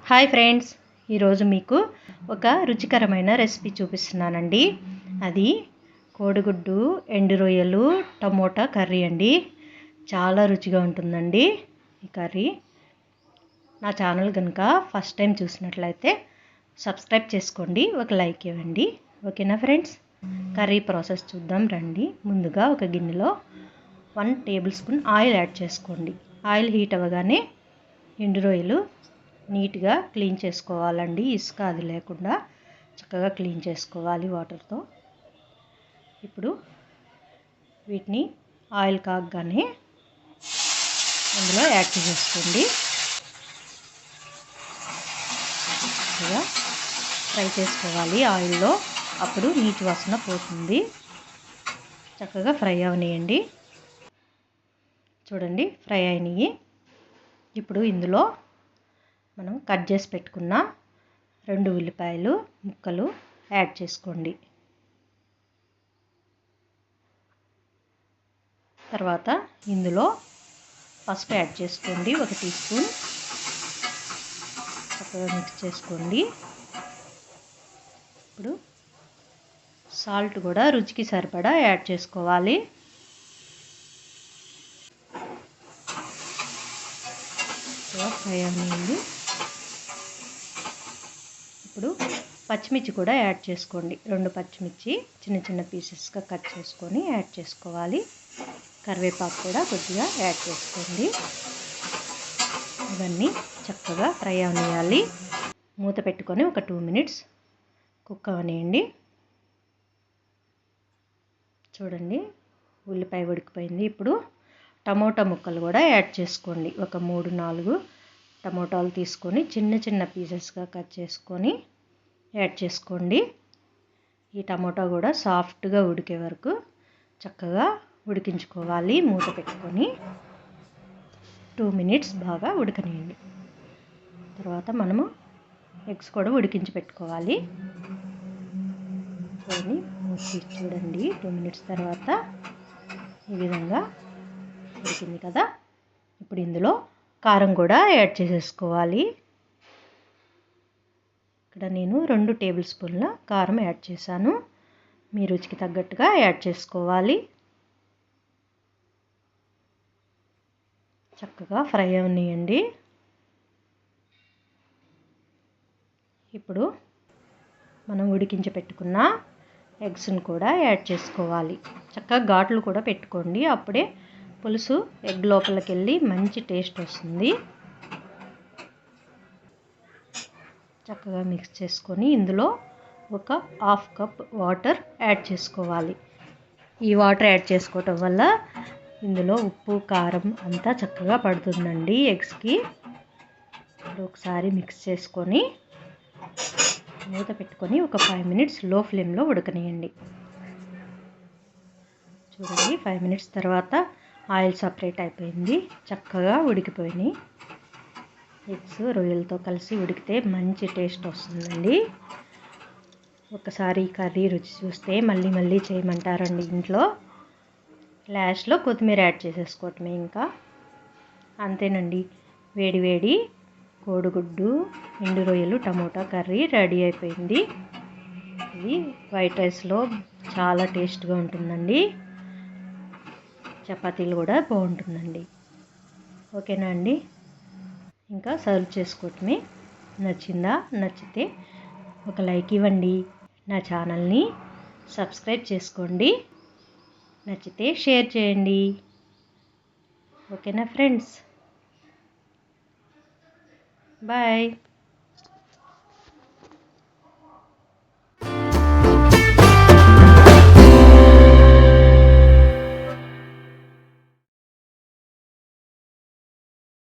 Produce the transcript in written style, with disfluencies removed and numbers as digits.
Hi friends, ఈరోజు మీకు ఒక రుచికరమైన రెసిపీ చూపిస్తున్నానండి. అది కోడిగుడ్డు, ఎండు రొయ్యలు, టమోటా కర్రీ అండి. చాలా రుచిగా ఉంటుందండి ఈ కర్రీ. నా ఛానల్ కనుక ఫస్ట్ టైం చూసినట్లయితే సబ్స్క్రైబ్ చేసుకోండి, ఒక లైక్ ఇవ్వండి. ఓకేనా ఫ్రెండ్స్? కర్రీ ప్రాసెస్ చూద్దాం రండి. ముందుగా ఒక గిన్నెలో 1 టేబుల్ స్పూన్ ఆయిల్ యాడ్ చేసుకోండి. ఆయిల్ హీట్ అవ్వగానే ఎండు రొయ్యలు నీట్గా క్లీన్ చేసుకోవాలండి. ఇసుక అది లేకుండా చక్కగా క్లీన్ చేసుకోవాలి వాటర్తో. ఇప్పుడు వీటిని ఆయిల్ కాగగానే అందులో యాడ్ చేసేసుకోండి. చక్కగా ఫ్రై చేసుకోవాలి ఆయిల్లో, అప్పుడు నీటి వాసన పోతుంది. చక్కగా ఫ్రై అవనియండి. చూడండి, ఫ్రై అయినాయి. ఇప్పుడు ఇందులో మనం కట్ చేసి పెట్టుకున్న 2 ఉల్లిపాయలు ముక్కలు యాడ్ చేసుకోండి. తర్వాత ఇందులో పసుపు యాడ్ చేసుకోండి, 1 టీ స్పూన్. చక్కగా మిక్స్ చేసుకోండి. ఇప్పుడు సాల్ట్ కూడా రుచికి సరిపడా యాడ్ చేసుకోవాలి. ఫ్రై అవ్వండి. ఇప్పుడు పచ్చిమిర్చి కూడా యాడ్ చేసుకోండి. 2 పచ్చిమిర్చి చిన్న చిన్న పీసెస్గా కట్ చేసుకొని యాడ్ చేసుకోవాలి. కరివేపాకు కూడా కొద్దిగా యాడ్ చేసుకోండి. ఇవన్నీ చక్కగా ఫ్రై అవనియాలి. మూత పెట్టుకొని ఒక 2 మినిట్స్ కుక్ అవనియండి. చూడండి, ఉల్లిపాయ ఉడికిపోయింది. ఇప్పుడు టమోటా ముక్కలు కూడా యాడ్ చేసుకోండి. ఒక 3-4 టమోటాలు తీసుకొని చిన్న చిన్న పీసెస్గా కట్ చేసుకొని యాడ్ చేసుకోండి. ఈ టమోటా కూడా సాఫ్ట్గా ఉడికే వరకు చక్కగా ఉడికించుకోవాలి. మూత పెట్టుకొని 2 మినిట్స్ బాగా ఉడకనియండి. తర్వాత మనము ఎగ్స్ కూడా ఉడికించి పెట్టుకోవాలి. చూడండి 2 మినిట్స్ తర్వాత ఈ విధంగా ఉడికింది కదా. ఇప్పుడు ఇందులో కారం కూడా యాడ్ చేసేసుకోవాలి. ఇక్కడ నేను 2 టేబుల్ స్పూన్ల కారం యాడ్ చేశాను. మీ రుచికి తగ్గట్టుగా యాడ్ చేసుకోవాలి. చక్కగా ఫ్రై అవనియండి. ఇప్పుడు మనం ఉడికించి పెట్టుకున్న ఎగ్స్ని కూడా యాడ్ చేసుకోవాలి. చక్కగా ఘాట్లు కూడా పెట్టుకోండి, అప్పుడే పులుసు ఎగ్ లోపలికి వెళ్ళి మంచి టేస్ట్ వస్తుంది. చక్కగా మిక్స్ చేసుకొని ఇందులో ఒక 1/2 కప్ వాటర్ యాడ్ చేసుకోవాలి. ఈ వాటర్ యాడ్ చేసుకోవటం వల్ల ఇందులో ఉప్పు కారం అంతా చక్కగా పడుతుందండి ఎగ్స్కి. ఒకసారి మిక్స్ చేసుకొని మూత పెట్టుకొని ఒక 5 మినిట్స్ లో ఫ్లేమ్లో ఉడకనియండి. చూడండి, 5 మినిట్స్ తర్వాత ఆయిల్ సపరేట్ అయిపోయింది. చక్కగా ఉడికిపోయినాయి. ఎగ్స్ రొయ్యలతో కలిసి ఉడికితే మంచి టేస్ట్ వస్తుందండి. ఒకసారి కర్రీ రుచి చూస్తే మళ్ళీ మళ్ళీ చేయమంటారండి ఇంట్లో. లాస్ట్లో కొత్తిమీర యాడ్ చేసేసుకోవటమే. ఇంకా అంతేనండి, వేడి వేడి కోడిగుడ్డు, ఎండు రొయ్యలు, టమోటా కర్రీ రెడీ అయిపోయింది. ఇది వైట్ రైస్లో చాలా టేస్ట్గా ఉంటుందండి. చపాతీలు కూడా బాగుంటుందండి. ఓకేనా అండి? ఇంకా సర్వ్ చేసుకోవటమే. నచ్చిందా? నచ్చితే ఒక లైక్ ఇవ్వండి. నా ఛానల్ని సబ్స్క్రైబ్ చేసుకోండి. నచ్చితే షేర్ చేయండి. ఓకేనా ఫ్రెండ్స్? బాయ్.